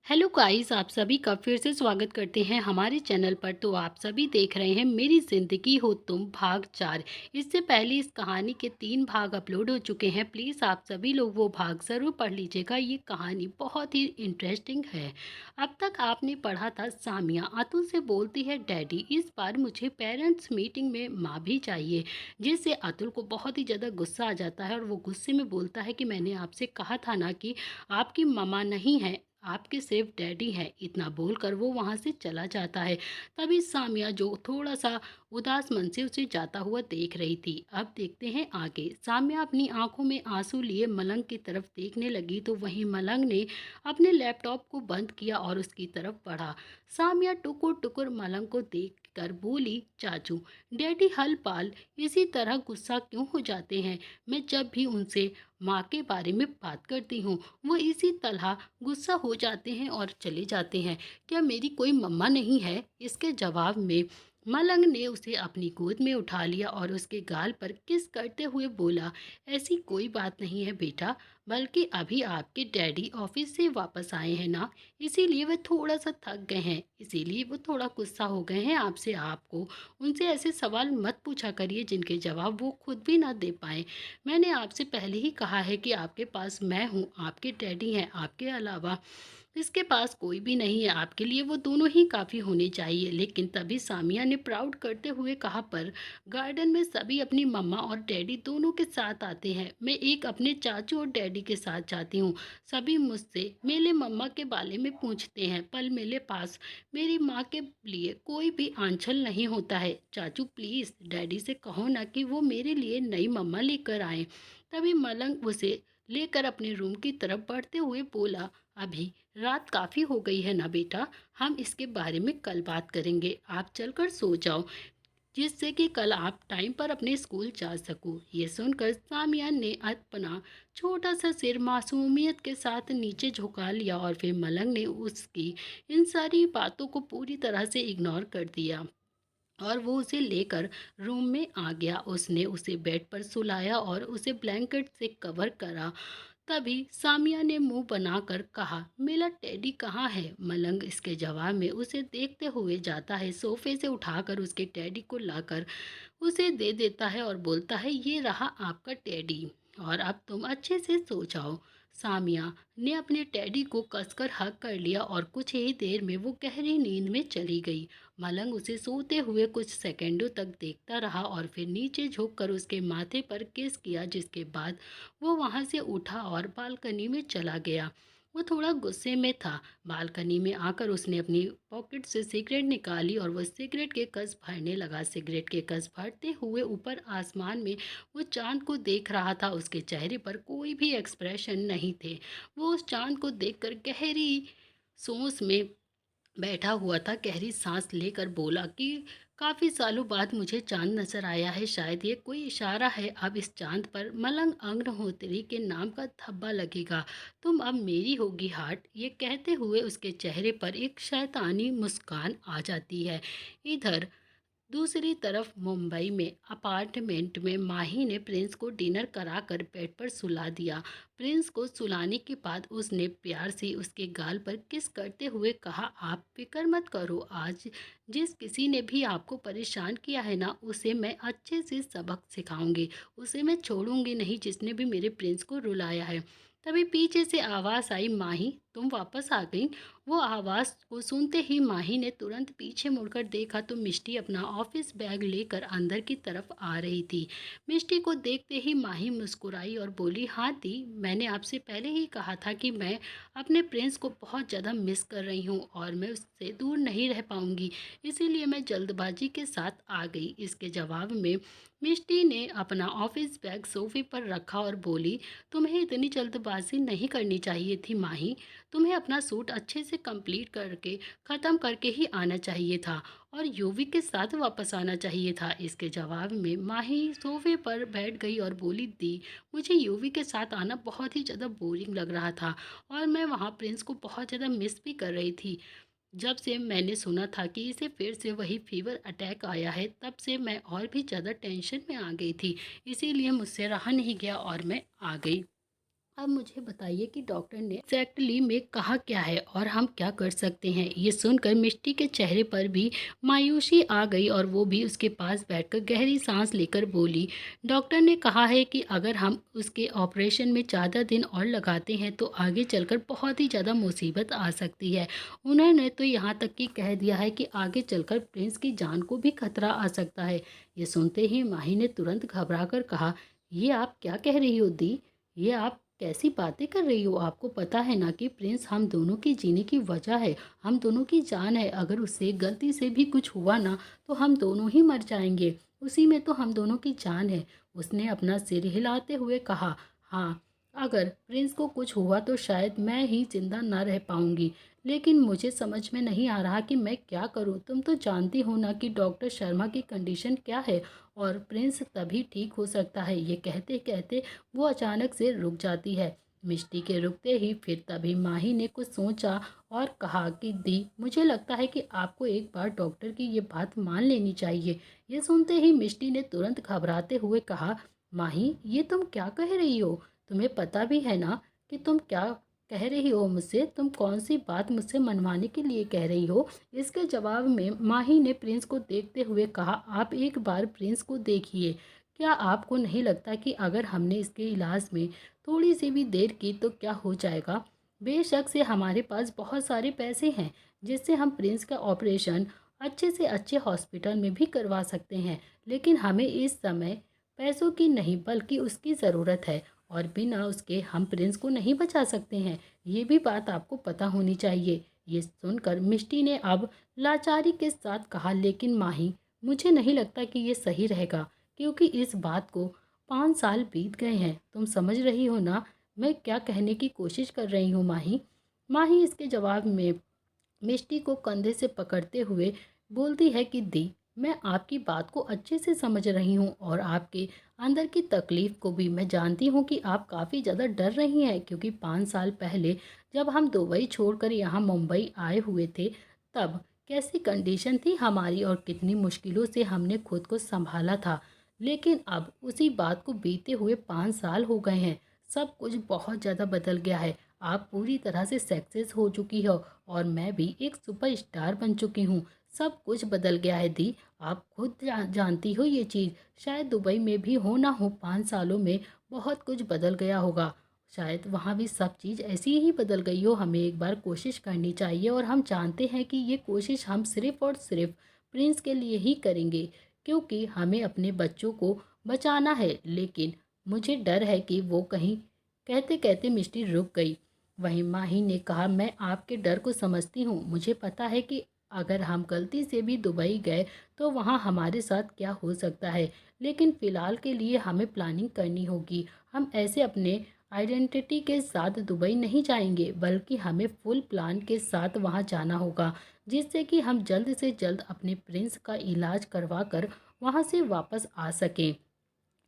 Hello guys, आप सभी का फिर से स्वागत करते हैं हमारे चैनल पर। तो आप सभी देख रहे हैं मेरी ज़िंदगी हो तुम भाग 4। इससे पहले इस कहानी के 3 भाग अपलोड हो चुके हैं। प्लीज़ आप सभी लोग वो भाग ज़रूर पढ़ लीजिएगा। ये कहानी बहुत ही इंटरेस्टिंग है। अब तक आपने पढ़ा था सामिया अतुल से बोलती है डैडी इस बार मुझे पेरेंट्स मीटिंग में माँ भी चाहिए, जिससे अतुल को बहुत ही ज़्यादा गुस्सा आ जाता है और वो गुस्से में बोलता है कि मैंने आपसे कहा था ना कि आपकी मम्मा नहीं है, आपके सिर्फ डैडी हैं। इतना बोलकर वो वहाँ से चला जाता है। तभी सामिया जो थोड़ा सा उदास मन से उसे जाता हुआ देख रही थी। अब देखते हैं आगे। सामिया अपनी आंखों में आंसू लिए मलंग की तरफ देखने लगी तो वहीं मलंग ने अपने लैपटॉप को बंद किया और उसकी तरफ बढ़ा। सामिया टुकुर टुकुर मलंग को देख कर बोली, चाचू डैडी हल पाल इसी तरह गुस्सा क्यों हो जाते हैं? मैं जब भी उनसे माँ के बारे में बात करती हूँ वो इसी तरह गुस्सा हो जाते हैं और चले जाते हैं। क्या मेरी कोई मम्मा नहीं है? इसके जवाब में मलंग ने उसे अपनी गोद में उठा लिया और उसके गाल पर किस करते हुए बोला, ऐसी कोई बात नहीं है बेटा, बल्कि अभी आपके डैडी ऑफिस से वापस आए हैं ना, इसीलिए वे थोड़ा सा थक गए हैं, इसीलिए वो थोड़ा गुस्सा हो गए हैं आपसे। आपको उनसे ऐसे सवाल मत पूछा करिए जिनके जवाब वो खुद भी ना दे पाए। मैंने आपसे पहले ही कहा है कि आपके पास मैं हूँ, आपके डैडी हैं, आपके अलावा इसके पास कोई भी नहीं है। आपके लिए वो दोनों ही काफ़ी होने चाहिए। लेकिन तभी सामिया ने प्राउड करते हुए कहा, पर गार्डन में सभी अपनी मम्मा और डैडी दोनों के साथ आते हैं, मैं एक अपने चाचू और डैडी के साथ जाती हूँ। सभी मुझसे मेरे मम्मा के बारे में पूछते हैं, पर मेरे पास मेरी माँ के लिए कोई भी आंचल नहीं होता है। चाचू प्लीज़ डैडी से कहो ना कि वो मेरे लिए नई मम्मा लेकर आए। तभी मलंग उसे लेकर अपने रूम की तरफ बढ़ते हुए बोला, अभी रात काफ़ी हो गई है ना बेटा, हम इसके बारे में कल बात करेंगे। आप चलकर सो जाओ, जिससे कि कल आप टाइम पर अपने स्कूल जा सको। ये सुनकर सामिया ने अपना छोटा सा सिर मासूमियत के साथ नीचे झुका लिया और फिर मलंग ने उसकी इन सारी बातों को पूरी तरह से इग्नोर कर दिया और वो उसे लेकर रूम में आ गया। उसने उसे बेड पर सुलाया और उसे ब्लैंकेट से कवर करा। तभी सामिया ने मुंह बनाकर कहा, मेरा टेडी कहाँ है? मलंग इसके जवाब में उसे देखते हुए जाता है, सोफे से उठाकर उसके टेडी को लाकर उसे दे देता है और बोलता है, ये रहा आपका टेडी और अब तुम अच्छे से सो जाओ। सामिया ने अपने टेडी को कसकर हक कर लिया और कुछ ही देर में वो गहरी नींद में चली गई। मलंग उसे सोते हुए कुछ सेकंडों तक देखता रहा और फिर नीचे झुककर उसके माथे पर किस किया, जिसके बाद वो वहां से उठा और बालकनी में चला गया। वो थोड़ा गुस्से में था। बालकनी में आकर उसने अपनी पॉकेट से सिगरेट निकाली और वो सिगरेट के कस भरने लगा। सिगरेट के कस भरते हुए ऊपर आसमान में वो चांद को देख रहा था। उसके चेहरे पर कोई भी एक्सप्रेशन नहीं थे। वो उस चांद को देखकर गहरी सोच में बैठा हुआ था। गहरी सांस लेकर बोला कि काफी सालों बाद मुझे चांद नजर आया है, शायद ये कोई इशारा है। अब इस चांद पर मलंग अग्निहोत्री के नाम का धब्बा लगेगा, तुम अब मेरी होगी हार्ट। ये कहते हुए उसके चेहरे पर एक शैतानी मुस्कान आ जाती है। इधर दूसरी तरफ मुंबई में अपार्टमेंट में माही ने प्रिंस को डिनर कराकर बेड पर सुला दिया। प्रिंस को सुलाने के बाद उसने प्यार से उसके गाल पर किस करते हुए कहा, आप फिक्र मत करो, आज जिस किसी ने भी आपको परेशान किया है ना, उसे मैं अच्छे से सबक सिखाऊंगी, उसे मैं छोड़ूंगी नहीं जिसने भी मेरे प्रिंस को रुलाया है। तभी पीछे से आवाज़ आई, माही तुम वापस आ गई। वो आवाज़ को सुनते ही माही ने तुरंत पीछे मुड़कर देखा तो मिष्टी अपना ऑफिस बैग लेकर अंदर की तरफ आ रही थी। मिष्टी को देखते ही माही मुस्कुराई और बोली, हाँ दी, मैंने आपसे पहले ही कहा था कि मैं अपने प्रिंस को बहुत ज़्यादा मिस कर रही हूँ और मैं उससे दूर नहीं रह पाऊँगी, इसीलिए मैं जल्दबाजी के साथ आ गई। इसके जवाब में मिष्टी ने अपना ऑफिस बैग सोफे पर रखा और बोली, तुम्हें इतनी जल्दबाजी नहीं करनी चाहिए थी माही, तुम्हें अपना सूट अच्छे से कंप्लीट करके ख़त्म करके ही आना चाहिए था और यूवी के साथ वापस आना चाहिए था। इसके जवाब में माही सोफे पर बैठ गई और बोली, दी मुझे यूवी के साथ आना बहुत ही ज़्यादा बोरिंग लग रहा था और मैं वहाँ प्रिंस को बहुत ज़्यादा मिस भी कर रही थी। जब से मैंने सुना था कि इसे फिर से वही फीवर अटैक आया है, तब से मैं और भी ज़्यादा टेंशन में आ गई थी, इसीलिए मुझसे रहा नहीं गया और मैं आ गई। अब मुझे बताइए कि डॉक्टर ने एग्जैक्टली में कहा क्या है और हम क्या कर सकते हैं। ये सुनकर मिष्टी के चेहरे पर भी मायूसी आ गई और वो भी उसके पास बैठकर गहरी सांस लेकर बोली, डॉक्टर ने कहा है कि अगर हम उसके ऑपरेशन में ज़्यादा दिन और लगाते हैं तो आगे चलकर बहुत ही ज़्यादा मुसीबत आ सकती है। उन्होंने तो यहाँ तक कि कह दिया है कि आगे चलकर प्रिंस की जान को भी खतरा आ सकता है। ये सुनते ही माही ने तुरंत घबरा कर कहा, ये आप क्या कह रही हो दी? ये आप कैसी बातें कर रही हो? आपको पता है ना कि प्रिंस हम दोनों के जीने की वजह है, हम दोनों की जान है। अगर उससे गलती से भी कुछ हुआ ना तो हम दोनों ही मर जाएंगे। उसी में तो हम दोनों की जान है। उसने अपना सिर हिलाते हुए कहा, हाँ, अगर प्रिंस को कुछ हुआ तो शायद मैं ही जिंदा ना रह पाऊंगी। लेकिन मुझे समझ में नहीं आ रहा कि मैं क्या करूं। तुम तो जानती हो ना कि डॉक्टर शर्मा की कंडीशन क्या है और प्रिंस तभी ठीक हो सकता है। ये कहते कहते वो अचानक से रुक जाती है। मिष्टी के रुकते ही फिर तभी माही ने कुछ सोचा और कहा कि दी, मुझे लगता है कि आपको एक बार डॉक्टर की ये बात मान लेनी चाहिए। ये सुनते ही मिष्टी ने तुरंत घबराते हुए कहा, माही, ये तुम क्या कह रही हो? तुम्हें पता भी है ना कि तुम क्या कह रही हो मुझसे? तुम कौन सी बात मुझसे मनवाने के लिए कह रही हो? इसके जवाब में माही ने प्रिंस को देखते हुए कहा, आप एक बार प्रिंस को देखिए। क्या आपको नहीं लगता कि अगर हमने इसके इलाज में थोड़ी सी भी देर की तो क्या हो जाएगा? बेशक से हमारे पास बहुत सारे पैसे हैं जिससे हम प्रिंस का ऑपरेशन अच्छे से अच्छे हॉस्पिटल में भी करवा सकते हैं, लेकिन हमें इस समय पैसों की नहीं बल्कि उसकी ज़रूरत है और बिना उसके हम प्रिंस को नहीं बचा सकते हैं। ये भी बात आपको पता होनी चाहिए। ये सुनकर मिष्टी ने अब लाचारी के साथ कहा, लेकिन माही, मुझे नहीं लगता कि ये सही रहेगा, क्योंकि इस बात को 5 साल बीत गए हैं। तुम समझ रही हो ना मैं क्या कहने की कोशिश कर रही हूँ माही? माही इसके जवाब में मिष्टी को कंधे से पकड़ते हुए बोलती है कि दी, मैं आपकी बात को अच्छे से समझ रही हूँ और आपके अंदर की तकलीफ़ को भी मैं जानती हूँ कि आप काफ़ी ज़्यादा डर रही हैं, क्योंकि 5 साल पहले जब हम दुबई छोड़कर यहाँ मुंबई आए हुए थे तब कैसी कंडीशन थी हमारी और कितनी मुश्किलों से हमने खुद को संभाला था। लेकिन अब उसी बात को बीते हुए 5 साल हो गए हैं। सब कुछ बहुत ज़्यादा बदल गया है। आप पूरी तरह से सक्सेस हो चुकी हो और मैं भी एक सुपरस्टार बन चुकी हूँ। सब कुछ बदल गया है दी। आप खुद जानती हो ये चीज़। शायद दुबई में भी हो ना हो 5 सालों में बहुत कुछ बदल गया होगा। शायद वहाँ भी सब चीज़ ऐसी ही बदल गई हो। हमें एक बार कोशिश करनी चाहिए और हम जानते हैं कि ये कोशिश हम सिर्फ़ और सिर्फ प्रिंस के लिए ही करेंगे, क्योंकि हमें अपने बच्चों को बचाना है। लेकिन मुझे डर है कि वो कहीं, कहते कहते मिष्टी रुक गई। वहीं माही ने कहा, मैं आपके डर को समझती हूँ। मुझे पता है कि अगर हम गलती से भी दुबई गए तो वहाँ हमारे साथ क्या हो सकता है। लेकिन फ़िलहाल के लिए हमें प्लानिंग करनी होगी। हम ऐसे अपने आइडेंटिटी के साथ दुबई नहीं जाएंगे, बल्कि हमें फुल प्लान के साथ वहाँ जाना होगा, जिससे कि हम जल्द से जल्द अपने प्रिंस का इलाज करवा कर वहाँ से वापस आ सकें,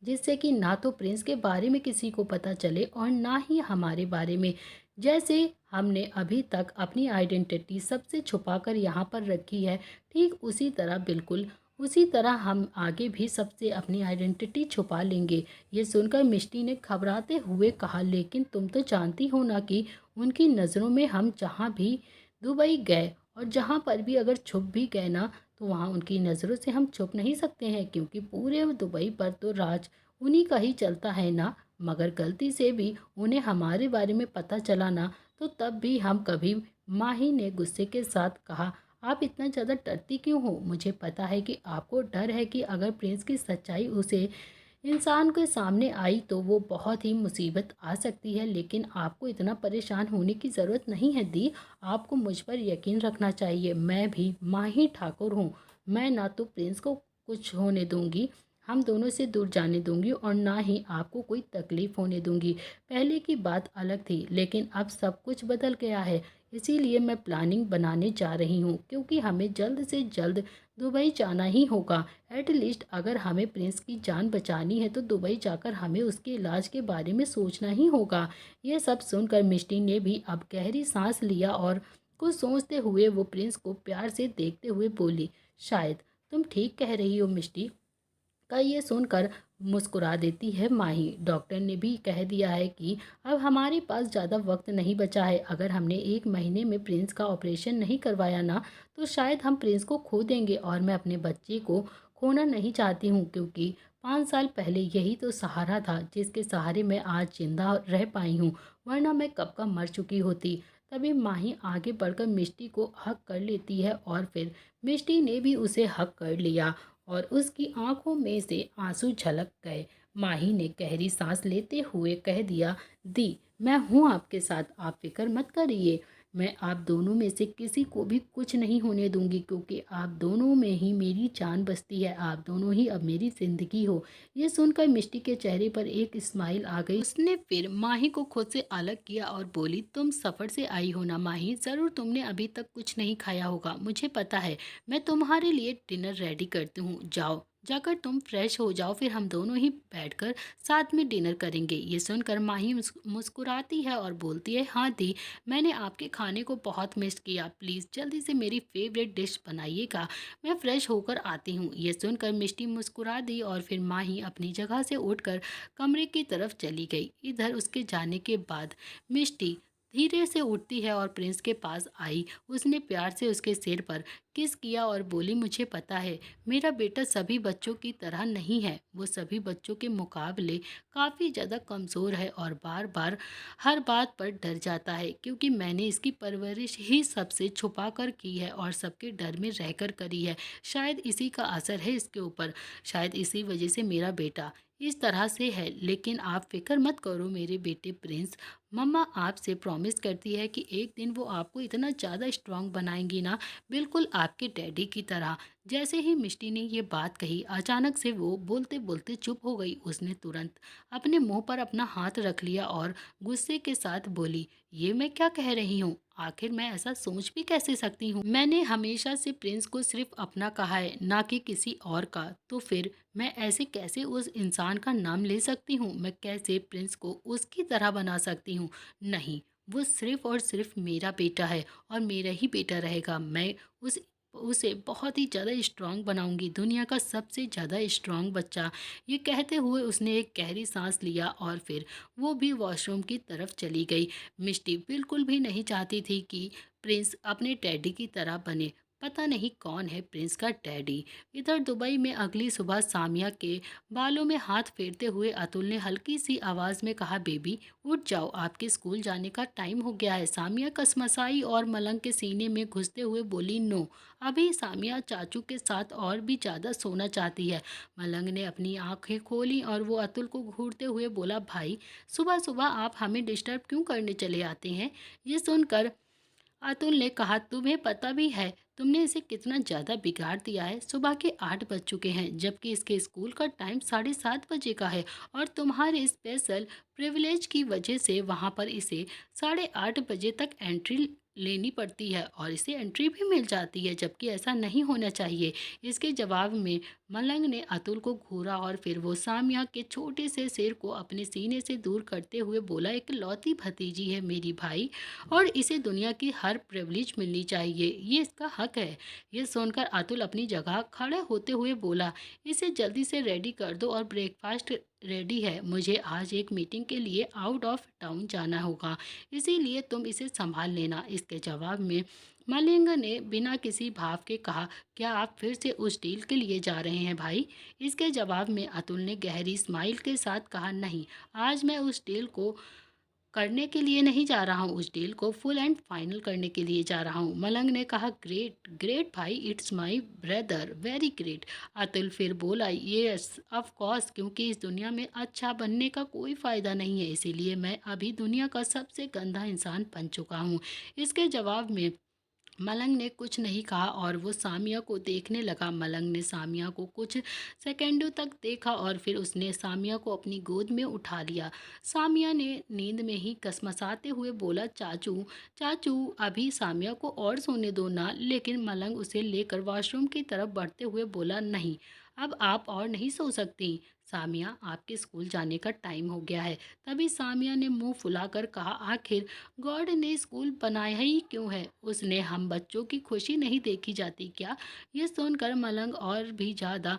जिससे कि ना तो प्रिंस के बारे में किसी को पता चले और ना ही हमारे बारे में। जैसे हमने अभी तक अपनी आइडेंटिटी सबसे छुपा कर यहाँ पर रखी है, ठीक उसी तरह, बिल्कुल उसी तरह हम आगे भी सबसे अपनी आइडेंटिटी छुपा लेंगे। ये सुनकर मिष्टी ने घबराते हुए कहा, लेकिन तुम तो जानती हो ना कि उनकी नज़रों में हम जहाँ भी दुबई गए और जहाँ पर भी अगर छुप भी गए ना तो वहाँ उनकी नज़रों से हम छुप नहीं सकते हैं, क्योंकि पूरे दुबई पर तो राज उन्हीं का ही चलता है ना। मगर गलती से भी उन्हें हमारे बारे में पता चला ना तो तब भी हम कभी। माही ने गुस्से के साथ कहा, आप इतना ज़्यादा डरती क्यों हो? मुझे पता है कि आपको डर है कि अगर प्रिंस की सच्चाई उसे इंसान के सामने आई तो वो बहुत ही मुसीबत आ सकती है, लेकिन आपको इतना परेशान होने की ज़रूरत नहीं है दी। आपको मुझ पर यकीन रखना चाहिए। मैं भी माही ठाकुर हूँ। मैं ना तो प्रिंस को कुछ होने दूंगी, हम दोनों से दूर जाने दूंगी, और ना ही आपको कोई तकलीफ़ होने दूंगी। पहले की बात अलग थी, लेकिन अब सब कुछ बदल गया है। इसीलिए मैं प्लानिंग बनाने जा रही हूँ, क्योंकि हमें जल्द से जल्द दुबई जाना ही होगा। एटलीस्ट अगर हमें प्रिंस की जान बचानी है तो दुबई जाकर हमें उसके इलाज के बारे में सोचना ही होगा। यह सब सुनकर मिष्टी ने भी अब गहरी सांस लिया और कुछ सोचते हुए वो प्रिंस को प्यार से देखते हुए बोली, शायद तुम ठीक कह रही हो मिष्टी। का ये सुनकर मुस्कुरा देती है माही। डॉक्टर ने भी कह दिया है कि अब हमारे पास ज़्यादा वक्त नहीं बचा है। अगर हमने 1 महीने में प्रिंस का ऑपरेशन नहीं करवाया ना, तो शायद हम प्रिंस को खो देंगे। और मैं अपने बच्चे को खोना नहीं चाहती हूँ, क्योंकि 5 साल पहले यही तो सहारा था जिसके सहारे मैं आज जिंदा रह पाई हूँ, वरना मैं कब का मर चुकी होती। तभी माही आगे बढ़कर मिष्टी को हक कर लेती है और फिर मिष्टी ने भी उसे हक कर लिया और उसकी आंखों में से आंसू झलक गए। माही ने गहरी सांस लेते हुए कह दिया, दी, मैं हूँ आपके साथ, आप फिक्र मत करिए। मैं आप दोनों में से किसी को भी कुछ नहीं होने दूंगी, क्योंकि आप दोनों में ही मेरी जान बसती है। आप दोनों ही अब मेरी जिंदगी हो। ये सुनकर मिष्टी के चेहरे पर एक स्माइल आ गई। उसने फिर माही को खुद से अलग किया और बोली, तुम सफ़र से आई हो ना माही, ज़रूर तुमने अभी तक कुछ नहीं खाया होगा, मुझे पता है। मैं तुम्हारे लिए डिनर रेडी करती हूँ, जाओ, जाकर तुम फ्रेश हो जाओ, फिर हम दोनों ही बैठकर साथ में डिनर करेंगे। ये सुनकर माही मुस्कुराती है और बोलती है, हाँ दी, मैंने आपके खाने को बहुत मिस किया, प्लीज़ जल्दी से मेरी फेवरेट डिश बनाइएगा, मैं फ्रेश होकर आती हूँ। ये सुनकर मिष्टी मुस्कुरा दी और फिर माही अपनी जगह से उठकर कमरे की तरफ चली गई। इधर उसके जाने के बाद मिष्टी धीरे से उठती है और प्रिंस के पास आई। उसने प्यार से उसके सिर पर किस किया और बोली, मुझे पता है मेरा बेटा सभी बच्चों की तरह नहीं है, वो सभी बच्चों के मुकाबले काफ़ी ज़्यादा कमज़ोर है और बार बार हर बात पर डर जाता है, क्योंकि मैंने इसकी परवरिश ही सबसे छुपा कर की है और सबके डर में रहकर करी है। शायद इसी का असर है इसके ऊपर, शायद इसी वजह से मेरा बेटा इस तरह से है। लेकिन आप फिक्र मत करो मेरे बेटे प्रिंस, मम्मा आपसे प्रॉमिस करती है कि एक दिन वो आपको इतना ज़्यादा स्ट्रांग बनाएंगी ना, बिल्कुल आपके डैडी की तरह। जैसे ही मिष्टी ने ये बात कही, अचानक से वो बोलते बोलते चुप हो गई। उसने तुरंत अपने मुंह पर अपना हाथ रख लिया और गुस्से के साथ बोली, ये मैं क्या कह रही हूँ, आखिर मैं ऐसा सोच भी कैसे सकती हूँ। मैंने हमेशा से प्रिंस को सिर्फ अपना कहा है, ना कि किसी और का। तो फिर मैं ऐसे कैसे उस इंसान का नाम ले सकती हूँ, मैं कैसे प्रिंस को उसकी तरह बना सकती हूँ। नहीं, वो सिर्फ और सिर्फ मेरा बेटा है और मेरा ही बेटा रहेगा। मैं उस उसे बहुत ही ज़्यादा स्ट्रांग बनाऊंगी, दुनिया का सबसे ज़्यादा स्ट्रांग बच्चा। ये कहते हुए उसने एक गहरी सांस लिया और फिर वो भी वॉशरूम की तरफ चली गई। मिष्टी बिल्कुल भी नहीं चाहती थी कि प्रिंस अपने डैडी की तरह बने। पता नहीं कौन है प्रिंस का डैडी। इधर दुबई में अगली सुबह सामिया के बालों में हाथ फेरते हुए अतुल ने हल्की सी आवाज़ में कहा, बेबी उठ जाओ, आपके स्कूल जाने का टाइम हो गया है। सामिया कसमसाई और मलंग के सीने में घुसते हुए बोली, नो, अभी सामिया चाचू के साथ और भी ज़्यादा सोना चाहती है। मलंग ने अपनी आंखें खोली और वो अतुल को घूरते हुए बोला, भाई सुबह सुबह आप हमें डिस्टर्ब क्यों करने चले आते हैं। ये सुनकर अतुल ने कहा, तुम्हें पता भी है तुमने इसे कितना ज़्यादा बिगाड़ दिया है। सुबह के 8 बज चुके हैं, जबकि इसके स्कूल का टाइम 7:30 बजे का है और तुम्हारे स्पेशल प्रिविलेज की वजह से वहाँ पर इसे 8:30 बजे तक एंट्री लेनी पड़ती है और इसे एंट्री भी मिल जाती है, जबकि ऐसा नहीं होना चाहिए। इसके जवाब में मलंग ने अतुल को घूरा और फिर वो सामिया के छोटे से सिर को अपने सीने से दूर करते हुए बोला, एक लौती भतीजी है मेरी भाई, और इसे दुनिया की हर प्रिविलेज मिलनी चाहिए, ये इसका हक है। ये सुनकर अतुल अपनी जगह खड़े होते हुए बोला, इसे जल्दी से रेडी कर दो और ब्रेकफास्ट रेडी है, मुझे आज एक मीटिंग के लिए आउट ऑफ टाउन जाना होगा, इसीलिए तुम इसे संभाल लेना। इसके जवाब में मलिंग ने बिना किसी भाव के कहा, क्या आप फिर से उस डील के लिए जा रहे हैं भाई। इसके जवाब में अतुल ने गहरी स्माइल के साथ कहा, नहीं, आज मैं उस डील को करने के लिए नहीं जा रहा हूँ, उस डील को फुल एंड फाइनल करने के लिए जा रहा हूँ। मलंग ने कहा, ग्रेट ग्रेट भाई, it's my brother, very great. Atul फिर बोला, यस ऑफ कोर्स, क्योंकि इस दुनिया में अच्छा बनने का कोई फ़ायदा नहीं है, इसीलिए मैं अभी दुनिया का सबसे गंदा इंसान बन चुका हूँ। इसके जवाब में मलंग ने कुछ नहीं कहा और वो सामिया को देखने लगा। मलंग ने सामिया को कुछ सेकंडों तक देखा और फिर उसने सामिया को अपनी गोद में उठा लिया। सामिया ने नींद में ही कसमसाते हुए बोला, चाचू चाचू, अभी सामिया को और सोने दो ना। लेकिन मलंग उसे लेकर वॉशरूम की तरफ बढ़ते हुए बोला, नहीं, अब आप और नहीं सो सकती सामिया, आपके स्कूल जाने का टाइम हो गया है। तभी सामिया ने मुंह फुलाकर कहा, आखिर गॉड ने स्कूल बनाया ही क्यों है, उसने हम बच्चों की खुशी नहीं देखी जाती क्या। ये सुनकर मलंग और भी ज़्यादा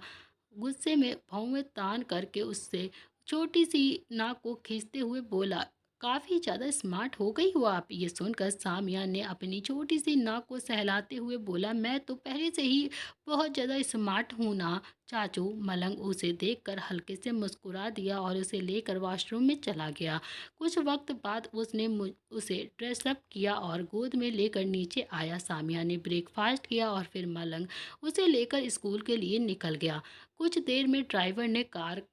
गुस्से में भौं में तान करके उससे छोटी सी नाक को खींचते हुए बोला, काफ़ी ज़्यादा स्मार्ट हो गई हो आप। ये सुनकर सामिया ने अपनी छोटी सी नाक को सहलाते हुए बोला, मैं तो पहले से ही बहुत ज़्यादा स्मार्ट हूँ ना चाचू। मलंग उसे देखकर हल्के से मुस्कुरा दिया और उसे लेकर वॉशरूम में चला गया। कुछ वक्त बाद उसने उसे ड्रेसअप किया और गोद में लेकर नीचे आया। सामिया ने ब्रेकफास्ट किया और फिर मलंग उसे लेकर स्कूल के लिए निकल गया। कुछ देर में ड्राइवर ने कार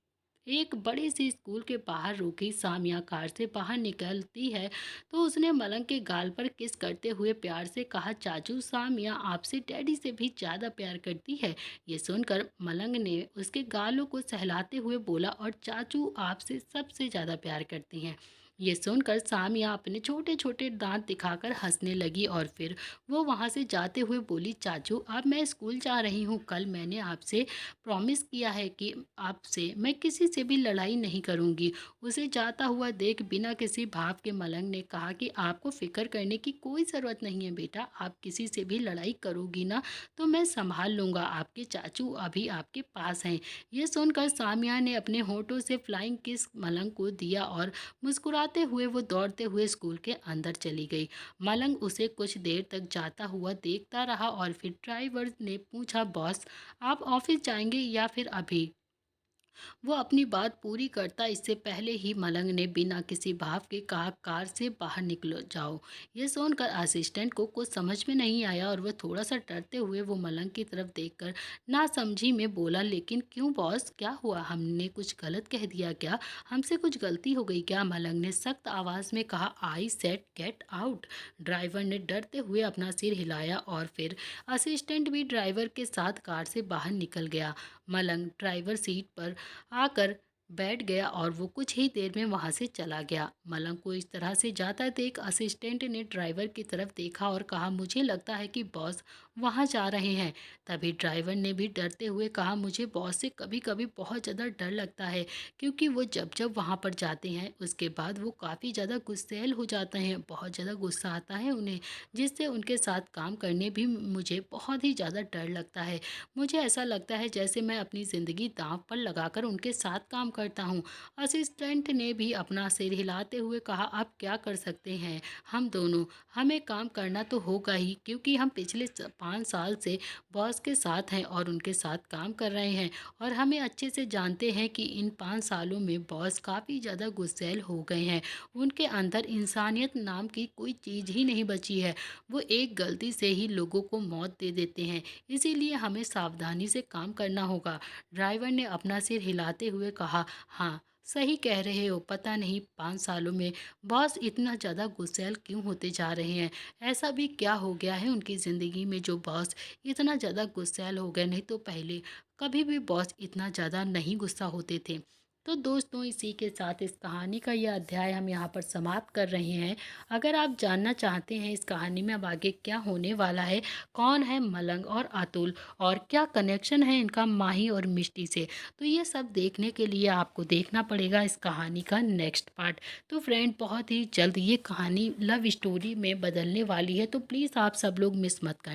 एक बड़े सी स्कूल के बाहर रोकी। सामिया कार से बाहर निकलती है तो उसने मलंग के गाल पर किस करते हुए प्यार से कहा, चाचू सामिया आपसे डैडी से भी ज़्यादा प्यार करती है। ये सुनकर मलंग ने उसके गालों को सहलाते हुए बोला, और चाचू आपसे सबसे ज़्यादा प्यार करती हैं। ये सुनकर सामिया अपने छोटे छोटे दांत दिखाकर हंसने लगी और फिर वो वहाँ से जाते हुए बोली, चाचू अब मैं स्कूल जा रही हूँ। कल मैंने आपसे प्रॉमिस किया है कि आपसे मैं किसी से भी लड़ाई नहीं करूँगी। उसे जाता हुआ देख बिना किसी भाव के मलंग ने कहा कि आपको फ़िक्र करने की कोई ज़रूरत नहीं है बेटा, आप किसी से भी लड़ाई करोगी ना तो मैं संभाल लूँगा, आपके चाचू अभी आपके पास हैं। ये सुनकर सामिया ने अपने होठों से फ्लाइंग किस मलंग को दिया और मुस्कुराते हुए वो दौड़ते हुए स्कूल के अंदर चली गई। मलंग उसे कुछ देर तक जाता हुआ देखता रहा और फिर ड्राइवर ने पूछा, बॉस आप ऑफिस जाएंगे या फिर अभी? वो अपनी बात पूरी करता इससे पहले ही मलंग ने बिना किसी भाव के कहा, कार से बाहर निकलो जाओ। ये सुनकर असिस्टेंट को कुछ समझ में नहीं आया और वह थोड़ा सा डरते हुए वो मलंग की तरफ देखकर नासमझी में बोला, लेकिन क्यों बॉस, क्या हुआ, हमने कुछ गलत कह दिया क्या, हमसे कुछ गलती हो गई क्या? मलंग ने सख्त आवाज में कहा, I said get out. Driver ने डरते हुए अपना सिर हिलाया और फिर असिस्टेंट भी ड्राइवर के साथ कार से बाहर निकल गया। मलंग ड्राइवर सीट पर आकर बैठ गया और वो कुछ ही देर में वहां से चला गया। मलंग को इस तरह से जाता देख असिस्टेंट ने ड्राइवर की तरफ देखा और कहा, मुझे लगता है कि बॉस वहां जा रहे हैं। तभी ड्राइवर ने भी डरते हुए कहा, मुझे बॉस से कभी कभी बहुत ज़्यादा डर लगता है, क्योंकि वो जब जब वहां पर जाते हैं उसके बाद वो काफ़ी ज़्यादा गुस्सैल हो जाते हैं, बहुत ज़्यादा गुस्सा आता है उन्हें, जिससे उनके साथ काम करने भी मुझे बहुत ही ज़्यादा डर लगता है। मुझे ऐसा लगता है जैसे मैं अपनी ज़िंदगी दांव पर लगाकर उनके साथ काम करता हूँ। असिस्टेंट ने भी अपना सिर हिलाते हुए कहा, अब क्या कर सकते हैं हम दोनों, हमें काम करना तो होगा ही, क्योंकि हम पिछले 5 साल से बॉस के साथ हैं और उनके साथ काम कर रहे हैं और हमें अच्छे से जानते हैं कि इन 5 सालों में बॉस काफ़ी ज़्यादा गुस्सैल हो गए हैं। उनके अंदर इंसानियत नाम की कोई चीज़ ही नहीं बची है। वो एक गलती से ही लोगों को मौत दे देते हैं, इसीलिए हमें सावधानी से काम करना होगा। ड्राइवर ने अपना सिर हिलाते हुए कहा, हाँ सही कह रहे हो, पता नहीं 5 सालों में बॉस इतना ज़्यादा गुस्सैल क्यों होते जा रहे हैं। ऐसा भी क्या हो गया है उनकी ज़िंदगी में जो बॉस इतना ज़्यादा गुस्सैल हो गए, नहीं तो पहले कभी भी बॉस इतना ज़्यादा नहीं गुस्सा होते थे। तो दोस्तों इसी के साथ इस कहानी का यह अध्याय हम यहाँ पर समाप्त कर रहे हैं। अगर आप जानना चाहते हैं इस कहानी में अब आगे क्या होने वाला है, कौन है मलंग और अतुल और क्या कनेक्शन है इनका माही और मिष्टी से, तो ये सब देखने के लिए आपको देखना पड़ेगा इस कहानी का नेक्स्ट पार्ट। तो फ्रेंड बहुत ही जल्द ये कहानी लव स्टोरी में बदलने वाली है, तो प्लीज़ आप सब लोग मिस मत करना।